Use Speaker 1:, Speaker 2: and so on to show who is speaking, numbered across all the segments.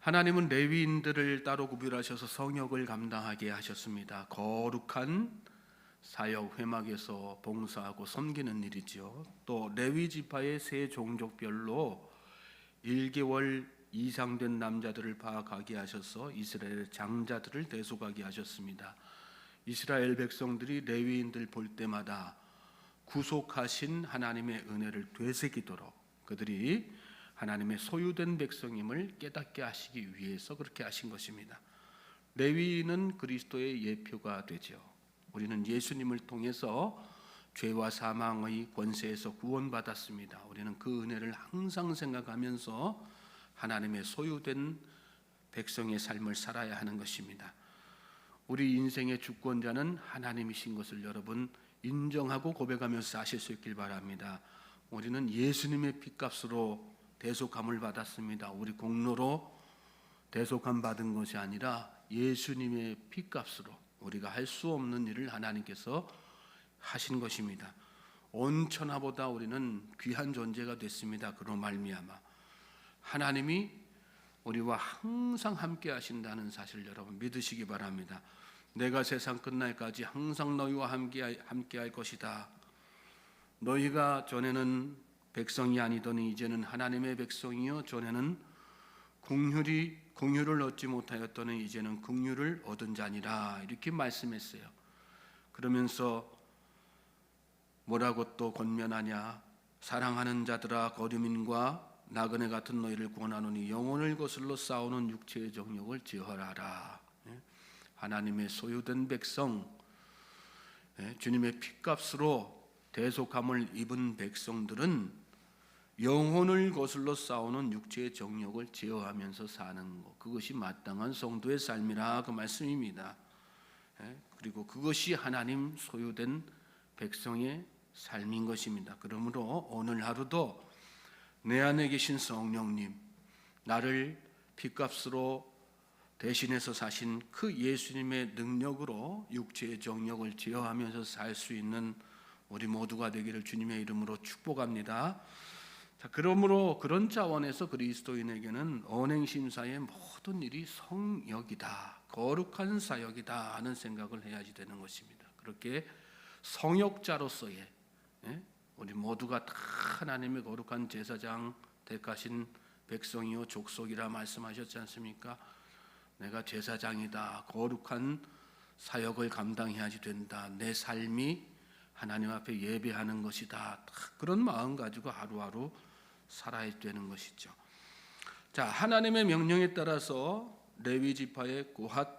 Speaker 1: 하나님은 레위인들을 따로 구별하셔서 성역을 감당하게 하셨습니다. 거룩한 사역 회막에서 봉사하고 섬기는 일이죠. 또 레위 지파의 세 종족별로 1개월 이상 된 남자들을 파악하게 하셔서 이스라엘 장자들을 대속하게 하셨습니다. 이스라엘 백성들이 레위인들 볼 때마다 구속하신 하나님의 은혜를 되새기도록 그들이 하나님의 소유된 백성임을 깨닫게 하시기 위해서 그렇게 하신 것입니다. 레위인은 그리스도의 예표가 되죠. 우리는 예수님을 통해서 죄와 사망의 권세에서 구원받았습니다. 우리는 그 은혜를 항상 생각하면서 하나님의 소유된 백성의 삶을 살아야 하는 것입니다. 우리 인생의 주권자는 하나님이신 것을 여러분 인정하고 고백하면서 사실 수 있길 바랍니다. 우리는 예수님의 피값으로 대속함을 받았습니다. 우리 공로로 대속함 받은 것이 아니라 예수님의 피값으로 우리가 할 수 없는 일을 하나님께서 하신 것입니다. 온 천하보다 우리는 귀한 존재가 됐습니다. 그로 말미암아 하나님이 우리와 항상 함께 하신다는 사실을 여러분 믿으시기 바랍니다. 내가 세상 끝날까지 항상 너희와 함께 할 것이다. 너희가 전에는 백성이 아니더니 이제는 하나님의 백성이요 전에는 긍휼을 얻지 못하였더니 이제는 긍휼을 얻은 자니라 이렇게 말씀했어요. 그러면서 뭐라고 또 권면하냐? 사랑하는 자들아 거류민과 나그네 같은 너희를 구원하노니 영혼을 거슬러 싸우는 육체의 정욕을 제어하라. 하나님의 소유된 백성, 주님의 피값으로 대속함을 입은 백성들은 영혼을 거슬러 싸우는 육체의 정욕을 제어하면서 사는 것, 그것이 마땅한 성도의 삶이라 그 말씀입니다. 그리고 그것이 하나님 소유된 백성의 삶인 것입니다. 그러므로 오늘 하루도 내 안에 계신 성령님, 나를 피값으로 대신해서 사신 그 예수님의 능력으로 육체의 정욕을 제어하면서 살 수 있는 우리 모두가 되기를 주님의 이름으로 축복합니다. 자, 그러므로 그런 차원에서 그리스도인에게는 언행심사의 모든 일이 성역이다, 거룩한 사역이다 하는 생각을 해야지 되는 것입니다. 그렇게 성역자로서의 우리 모두가 다 하나님의 거룩한 제사장 택하신 백성이요 족속이라 말씀하셨지 않습니까? 내가 제사장이다, 거룩한 사역을 감당해야지 된다, 내 삶이 하나님 앞에 예배하는 것이다, 그런 마음 가지고 하루하루 살아야 되는 것이죠. 자, 하나님의 명령에 따라서 레위 지파의 고핫,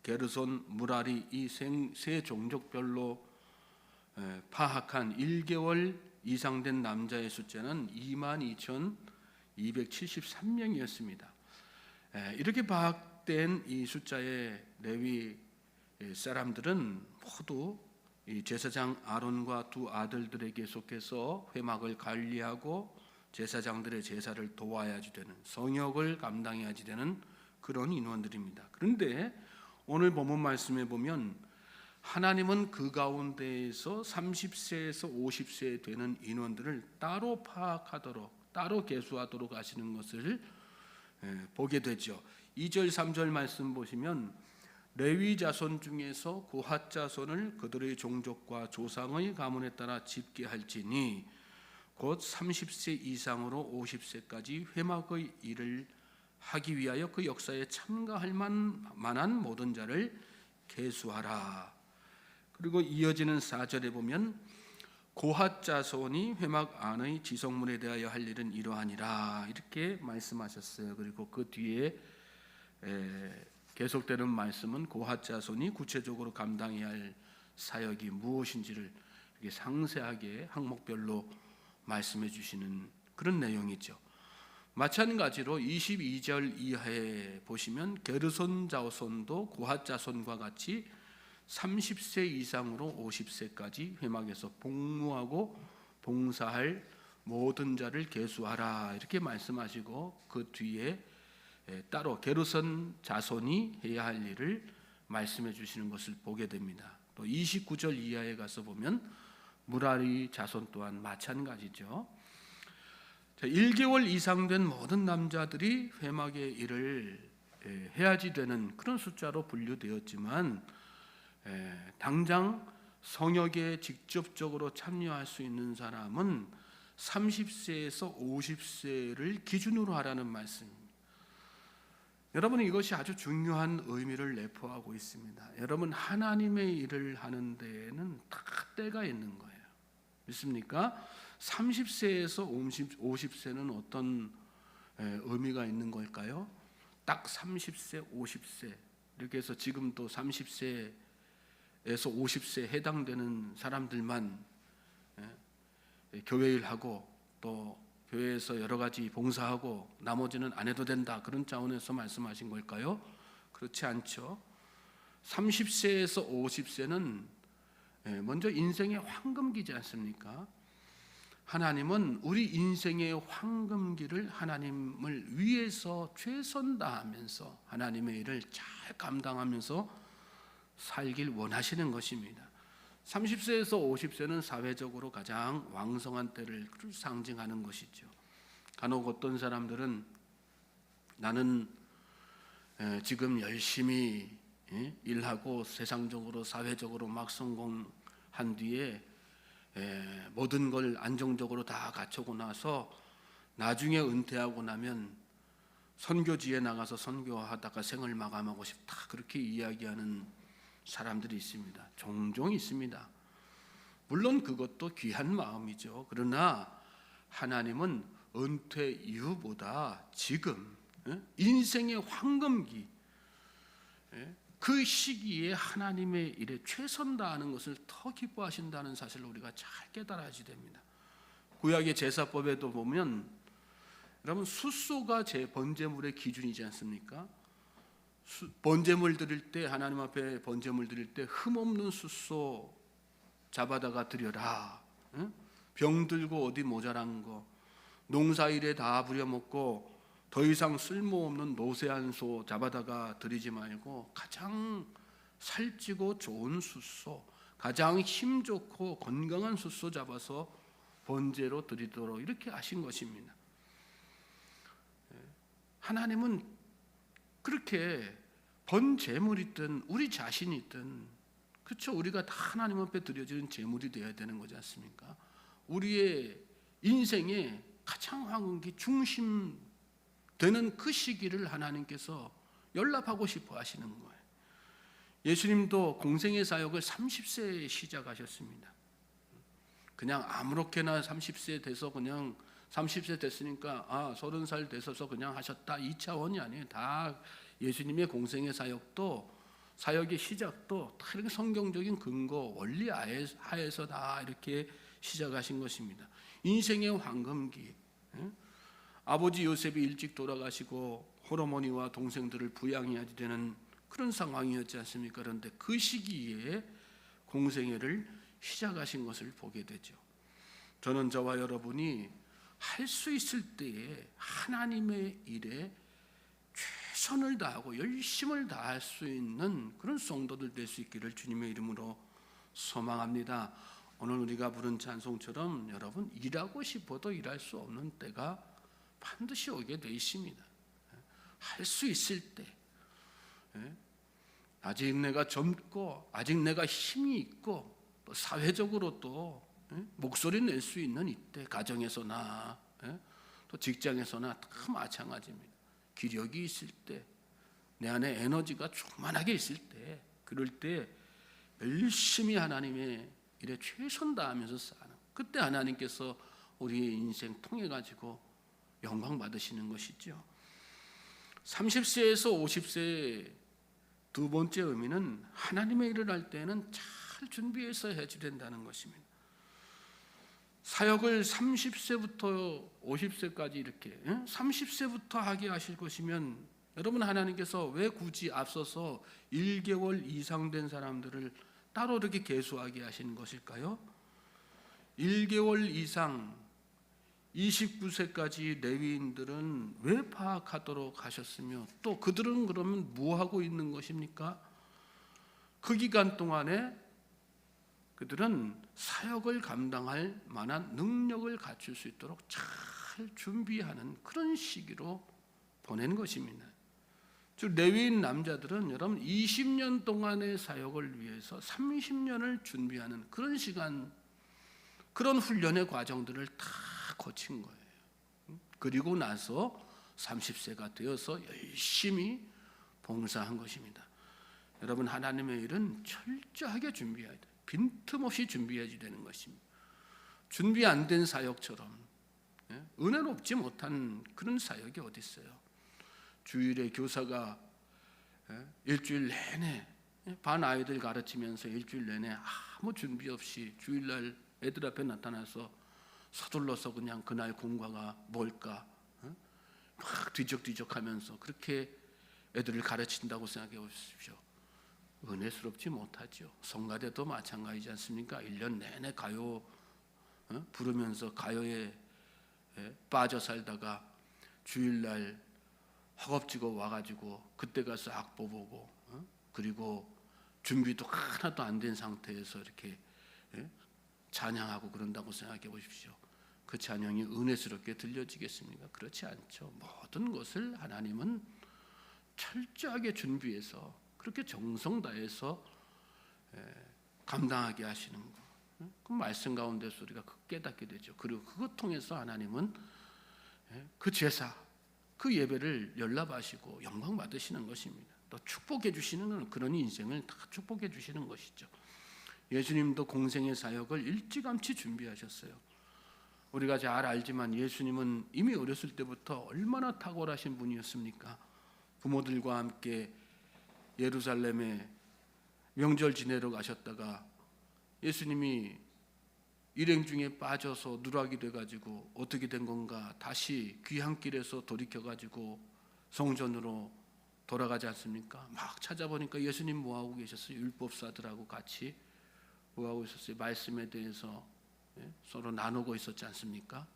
Speaker 1: 게르손, 무라리 이 세 종족별로 파악한 1개월 이상 된 남자의 숫자는 22,273명이었습니다. 이렇게 파악된 이 숫자의 레위 사람들은 모두 이 제사장 아론과 두 아들들에게 속해서 회막을 관리하고 제사장들의 제사를 도와야지 되는, 성역을 감당해야지 되는 그런 인원들입니다. 그런데 오늘 본문 말씀에 보면 하나님은 그 가운데에서 30세에서 50세 되는 인원들을 따로 파악하도록, 따로 계수하도록 하시는 것을 보게 되죠. 2절 3절 말씀 보시면 레위 자손 중에서 고핫 자손을 그들의 종족과 조상의 가문에 따라 집계할지니 곧 30세 이상으로 50세까지 회막의 일을 하기 위하여 그 역사에 참가할 만한 모든 자를 계수하라. 그리고 이어지는 4절에 보면 고핫 자손이 회막 안의 지성문에 대하여 할 일은 이러하니라 이렇게 말씀하셨어요. 그리고 그 뒤에 계속되는 말씀은 고핫 자손이 구체적으로 감당해야 할 사역이 무엇인지를 이렇게 상세하게 항목별로 말씀해 주시는 그런 내용이죠. 마찬가지로 22절 이하에 보시면 게르손 자손도 고핫 자손과 같이 30세 이상으로 50세까지 회막에서 복무하고 봉사할 모든 자를 계수하라 이렇게 말씀하시고 그 뒤에 따로 게르손 자손이 해야 할 일을 말씀해 주시는 것을 보게 됩니다. 또 29절 이하에 가서 보면 무라리 자손 또한 마찬가지죠. 1개월 이상 된 모든 남자들이 회막의 일을 해야지 되는 그런 숫자로 분류되었지만 당장 성역에 직접적으로 참여할 수 있는 사람은 30세에서 50세를 기준으로 하라는 말씀입니다. 여러분, 이것이 아주 중요한 의미를 내포하고 있습니다. 여러분, 하나님의 일을 하는 데에는 다 때가 있는 거예요. 믿습니까? 30세에서 50세는 어떤 의미가 있는 걸까요? 딱 30세, 50세 이렇게 해서 지금도 30세에서 50세에 해당되는 사람들만 교회 일하고 또 교회에서 여러 가지 봉사하고 나머지는 안 해도 된다, 그런 차원에서 말씀하신 걸까요? 그렇지 않죠. 30세에서 50세는 먼저 인생의 황금기지 않습니까? 하나님은 우리 인생의 황금기를 하나님을 위해서 최선 다하면서 하나님의 일을 잘 감당하면서 살길 원하시는 것입니다. 30세에서 50세는 사회적으로 가장 왕성한 때를 상징하는 것이죠. 간혹 어떤 사람들은 나는 지금 열심히 일하고 세상적으로 사회적으로 막 성공한 뒤에 모든 걸 안정적으로 다 갖추고 나서 나중에 은퇴하고 나면 선교지에 나가서 선교하다가 생을 마감하고 싶다, 그렇게 이야기하는 사람들이 있습니다. 종종 있습니다. 물론 그것도 귀한 마음이죠. 그러나 하나님은 은퇴 이후보다 지금 인생의 황금기, 그 시기에 하나님의 일에 최선 다하는 것을 더 기뻐하신다는 사실을 우리가 잘 깨달아야지 됩니다. 구약의 제사법에도 보면 여러분, 숫소가 번제물의 기준이지 않습니까? 번제물 드릴 때, 하나님 앞에 번제물 드릴 때 흠없는 숫소 잡아다가 드려라. 병들고 어디 모자란 거, 농사일에 다 부려먹고 더 이상 쓸모없는 노쇠한 소 잡아다가 드리지 말고 가장 살찌고 좋은 숫소, 가장 힘 좋고 건강한 숫소 잡아서 번제로 드리도록 이렇게 하신 것입니다. 하나님은 그렇게 번제물이든 우리 자신이든, 그렇죠, 우리가 다 하나님 앞에 드려지는 제물이 되어야 되는 거지 않습니까? 우리의 인생의 가장 황금기 중심 되는 그 시기를 하나님께서 연락하고 싶어 하시는 거예요. 예수님도 공생의 사역을 30세에 시작하셨습니다. 그냥 아무렇게나 30세 돼서 그냥 30세 됐으니까 30살 되셔서 그냥 하셨다, 이 차원이 아니에요. 다 예수님의 공생의 사역도, 사역의 시작도 다 이렇게 성경적인 근거, 원리 하에서 다 이렇게 시작하신 것입니다. 인생의 황금기, 아버지 요셉이 일찍 돌아가시고 홀어머니와 동생들을 부양해야 되는 그런 상황이었지 않습니까? 그런데 그 시기에 공생애를 시작하신 것을 보게 되죠. 저는 저와 여러분이 할 수 있을 때에 하나님의 일에 최선을 다하고 열심을 다할 수 있는 그런 성도들 될 수 있기를 주님의 이름으로 소망합니다. 오늘 우리가 부른 찬송처럼 여러분, 일하고 싶어도 일할 수 없는 때가 반드시 오게 되어 있습니다. 할 수 있을 때, 아직 내가 젊고 아직 내가 힘이 있고 또 사회적으로 또 목소리 낼 수 있는 이때, 가정에서나 또 직장에서나 다 마찬가지입니다. 기력이 있을 때, 내 안에 에너지가 충만하게 있을 때, 그럴 때 열심히 하나님의 일에 최선 다하면서 사는, 그때 하나님께서 우리의 인생 통해 가지고 영광 받으시는 것이죠. 30세에서 50세의 두 번째 의미는 하나님의 일을 할 때는 잘 준비해서 해야지 된다는 것입니다. 사역을 30세부터 50세까지 이렇게 30세부터 하게 하실 것이면 여러분, 하나님께서 왜 굳이 앞서서 1개월 이상 된 사람들을 따로 이렇게 계수하게 하시는 것일까요? 1개월 이상 29세까지 레위인들은 왜 파악하도록 하셨으며 또 그들은 그러면 뭐 하고 있는 것입니까? 그 기간 동안에 그들은 사역을 감당할 만한 능력을 갖출 수 있도록 잘 잘 준비하는 그런 시기로 보낸 것입니다. 즉 레위인 남자들은 여러분 20년 동안의 사역을 위해서 30년을 준비하는 그런 시간, 그런 훈련의 과정들을 다 거친 거예요. 그리고 나서 30세가 되어서 열심히 봉사한 것입니다. 여러분 하나님의 일은 철저하게 준비해야 돼요. 빈틈없이 준비해야 되는 것입니다. 준비 안 된 사역처럼 은혜롭지 못한 그런 사역이 어디 있어요? 주일에 교사가 일주일 내내 반 아이들 가르치면서 일주일 내내 아무 준비 없이 주일날 애들 앞에 나타나서 서둘러서 그냥 그날 공과가 뭘까 막 뒤적뒤적하면서 그렇게 애들을 가르친다고 생각해 보십시오. 은혜스럽지 못하죠. 성가대도 마찬가지지 않습니까? 1년 내내 가요 부르면서 가요에 빠져 살다가 주일날 허겁지겁 와가지고 그때 가서 악보 보고 그리고 준비도 하나도 안 된 상태에서 이렇게 찬양하고 그런다고 생각해 보십시오. 그 찬양이 은혜스럽게 들려지겠습니까? 그렇지 않죠. 모든 것을 하나님은 철저하게 준비해서 그렇게 정성 다해서 감당하게 하시는 거. 그 말씀 가운데서 우리가 깨닫게 되죠. 그리고 그것 통해서 하나님은 그 제사, 그 예배를 연락하시고 영광 받으시는 것입니다. 또 축복해 주시는 그런 인생을 다 축복해 주시는 것이죠. 예수님도 공생의 사역을 일찌감치 준비하셨어요. 우리가 잘 알지만 예수님은 이미 어렸을 때부터 얼마나 탁월하신 분이었습니까? 부모들과 함께 예루살렘에 명절 지내러 가셨다가 예수님이 일행 중에 빠져서 누락이 돼가지고 어떻게 된 건가 다시 귀향길에서 돌이켜가지고 성전으로 돌아가지 않습니까? 막 찾아보니까 예수님 뭐하고 계셨어요? 율법사들하고 같이 뭐하고 있었어요? 말씀에 대해서 서로 나누고 있었지 않습니까?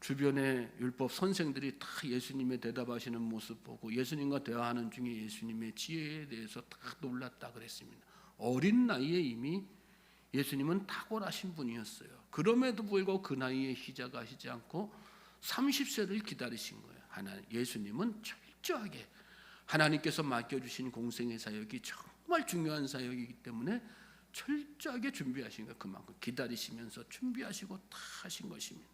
Speaker 1: 주변에 율법 선생들이 다 예수님의 대답하시는 모습 보고 예수님과 대화하는 중에 예수님의 지혜에 대해서 다 놀랐다 그랬습니다. 어린 나이에 이미 예수님은 탁월하신 분이었어요. 그럼에도 불구하고 그 나이에 시작하시지 않고 30세를 기다리신 거예요. 예수님은 철저하게 하나님께서 맡겨주신 공생의 사역이 정말 중요한 사역이기 때문에 철저하게 준비하신 거예요. 그만큼 기다리시면서 준비하시고 다 하신 것입니다.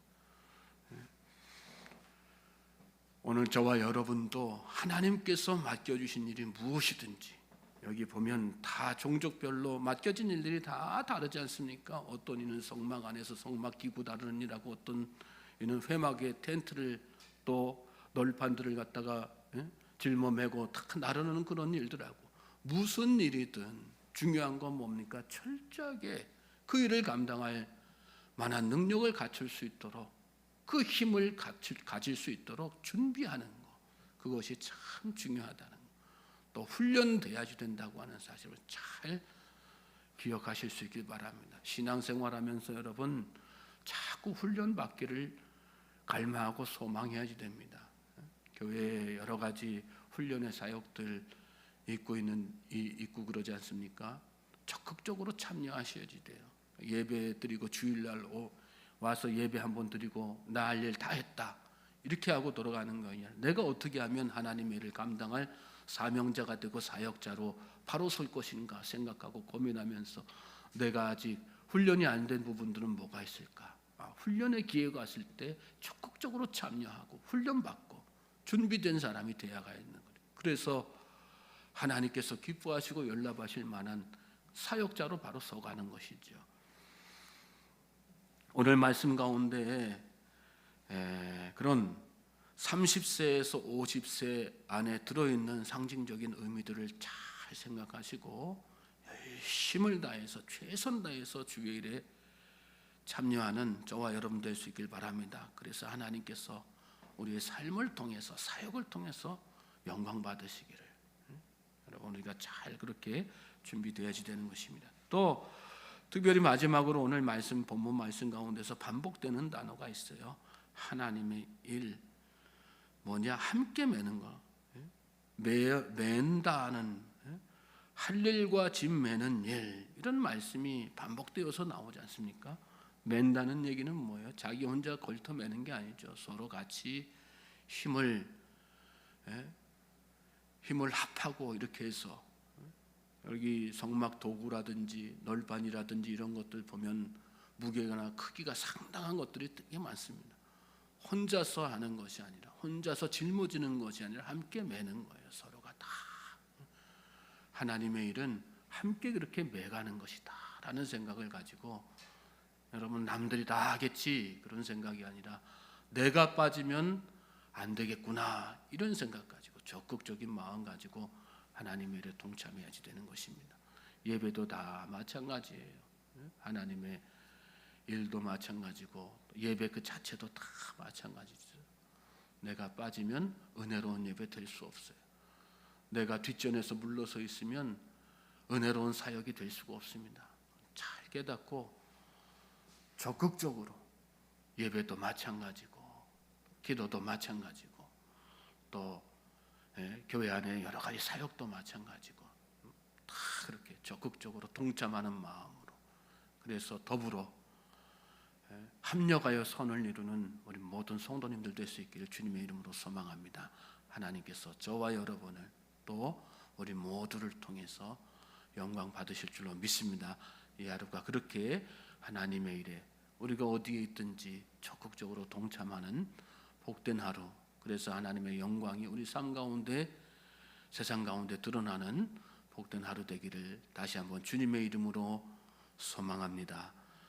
Speaker 1: 오늘 저와 여러분도 하나님께서 맡겨주신 일이 무엇이든지 여기 보면 다 종족별로 맡겨진 일들이 다 다르지 않습니까? 어떤 이는 성막 안에서 성막 기구 다루는 일하고 어떤 이는 회막에 텐트를 또 널판들을 갖다가 짊어매고 다 나르는 그런 일들하고 무슨 일이든 중요한 건 뭡니까? 철저하게 그 일을 감당할 만한 능력을 갖출 수 있도록 그 힘을 가질 수 있도록 준비하는 것, 그것이 참 중요하다는 것. 또 훈련돼야지 된다고 하는 사실을 잘 기억하실 수 있길 바랍니다. 신앙생활하면서 여러분 자꾸 훈련받기를 갈망하고 소망해야지 됩니다. 교회에 여러 가지 훈련의 사역들 있고 그러지 않습니까? 적극적으로 참여하셔야지 돼요. 예배 드리고 주일날 와서 예배 한번 드리고 나 할 일 다 했다 이렇게 하고 돌아가는 거냐. 내가 어떻게 하면 하나님의 일을 감당할 사명자가 되고 사역자로 바로 설 것인가 생각하고 고민하면서 내가 아직 훈련이 안 된 부분들은 뭐가 있을까? 훈련의 기회가 왔을 때 적극적으로 참여하고 훈련받고 준비된 사람이 되어가야 하는 거예요. 그래서 하나님께서 기뻐하시고 연락하실 만한 사역자로 바로 서가는 것이죠. 오늘 말씀 가운데 그런 30세에서 50세 안에 들어있는 상징적인 의미들을 잘 생각하시고 열심을 다해서 최선 다해서 주의 일에 참여하는 저와 여러분 될 수 있길 바랍니다. 그래서 하나님께서 우리의 삶을 통해서 사역을 통해서 영광 받으시기를 여러분 우리가 잘 그렇게 준비되어야지 되는 것입니다. 또 특별히 마지막으로 오늘 본문 말씀 가운데서 반복되는 단어가 있어요. 하나님의 일 뭐냐? 함께 매는 거. 맨다는 할 일과 짐 매는 일 이런 말씀이 반복되어서 나오지 않습니까? 맨다는 얘기는 뭐예요? 자기 혼자 걸터 매는 게 아니죠. 서로 같이 힘을 합하고 이렇게 해서, 여기 성막 도구라든지 널판이라든지 이런 것들 보면 무게나 크기가 상당한 것들이 되게 많습니다. 혼자서 하는 것이 아니라, 혼자서 짊어지는 것이 아니라 함께 매는 거예요. 서로가 다. 하나님의 일은 함께 그렇게 매가는 것이다 라는 생각을 가지고, 여러분 남들이 다 하겠지 그런 생각이 아니라 내가 빠지면 안 되겠구나 이런 생각 가지고, 적극적인 마음 가지고 하나님의 일에 동참해야지 되는 것입니다. 예배도 다 마찬가지예요. 하나님의 일도 마찬가지고 예배 그 자체도 다 마찬가지죠. 내가 빠지면 은혜로운 예배 될 수 없어요. 내가 뒷전에서 물러서 있으면 은혜로운 사역이 될 수가 없습니다. 잘 깨닫고 적극적으로, 예배도 마찬가지고 기도도 마찬가지고 또 교회 안에 여러 가지 사역도 마찬가지고 다 그렇게 적극적으로 동참하는 마음으로, 그래서 더불어 합력하여 선을 이루는 우리 모든 성도님들 될 수 있기를 주님의 이름으로 소망합니다. 하나님께서 저와 여러분을 또 우리 모두를 통해서 영광 받으실 줄로 믿습니다. 이 하루가 그렇게 하나님의 일에 우리가 어디에 있든지 적극적으로 동참하는 복된 하루, 그래서 하나님의 영광이 우리 삶 가운데, 세상 가운데 드러나는 복된 하루 되기를 다시 한번 주님의 이름으로 소망합니다.